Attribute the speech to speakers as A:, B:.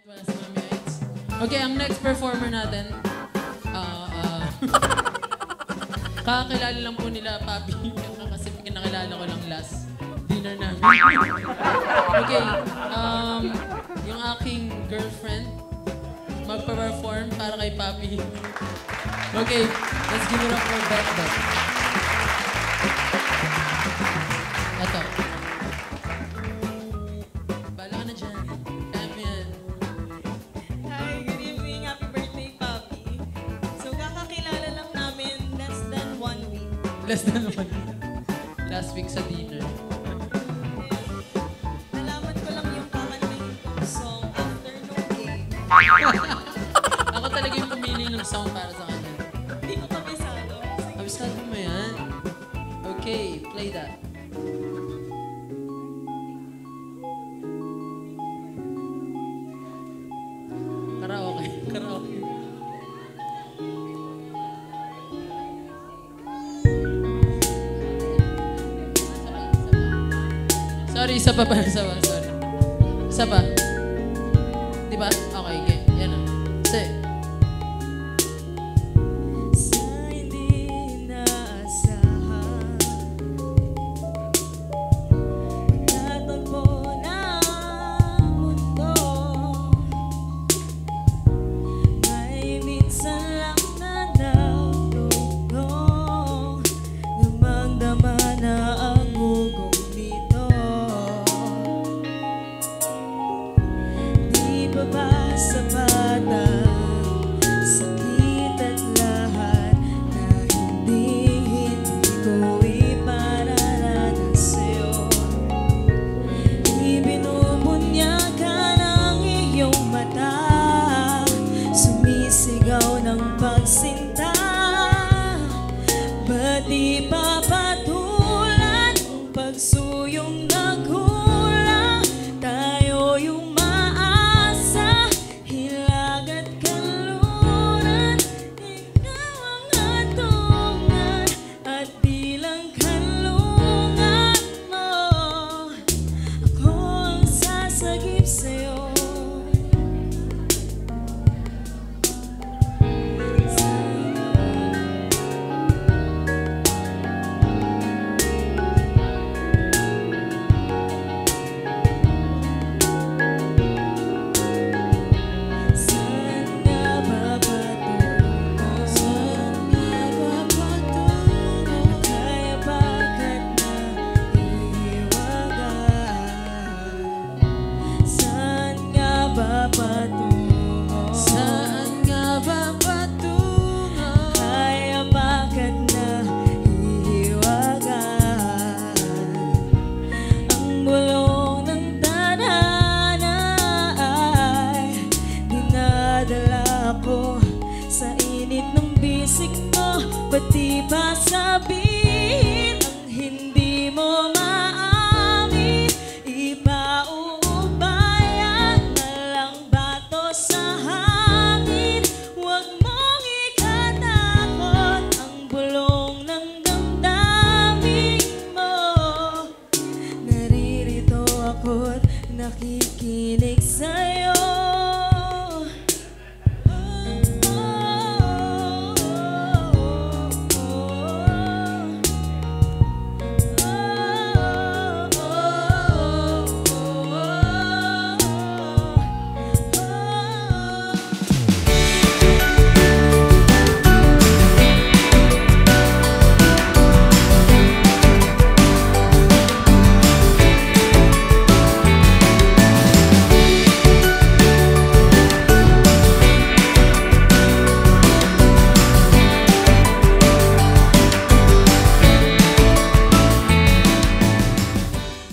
A: Okay, ang next performer natin, kakakilala lang po nila, Papi. Kasi pinakilala ko lang last dinner namin. Okay, yung aking girlfriend, magpa-perform para kay Papi. Okay, let's give it up for Beth. Eto. Bala ka na dyan. Kaya mo yan.
B: Hi, good evening. Happy birthday, Papi. So, kakakilala lang namin less than 1 week.
A: Less than 1 week. Last week sa dinner.
B: Nalaman ko lang yung kakantahin kong song after nung game.
A: Ako talaga yung pumili ng song para sa kanya.
B: Hindi ko kabisado.
A: Kabisado mo yan. Okay, play that. Karaoke. Karaoke. Sorry, isa pa. Sorry. Isa pa. Diba? Okay, okay. Yan na. Say.
B: Sa hindi inaasahan, natagpo na ang mundo. May minsan lang na naulong, damang-dama na ang hugong nito. Di ba ba sapat ang sakit at lahat na hindi ko ipararanas sa'yo? Ibinubunyagan ang iyong mata, sumisigaw ng pagsinta. Ba't di papatulan ang pagsuyong naghulang? Tayo yung maasa, hilag at kanluran. Ikaw ang hatungan at bilang kanlungan mo. Ako ang sasagip sa'yo. Saan nga ba patungo? Kaya bakit nahihiwagan? Saan nga ba patungo?
A: Saan nga ba patungo?
B: Kaya bakit nahihiwagan? Ang bulong ng tadhana ay dinadala ko sa init ng bisig mo. Ba't di ba sabihin ang hindi mo maamin? Ipauubayan na lang bato sa hangin. Huwag mong ikatakot ang bulong ng damdamin mo. Naririto ako't nakikinig sa'yo.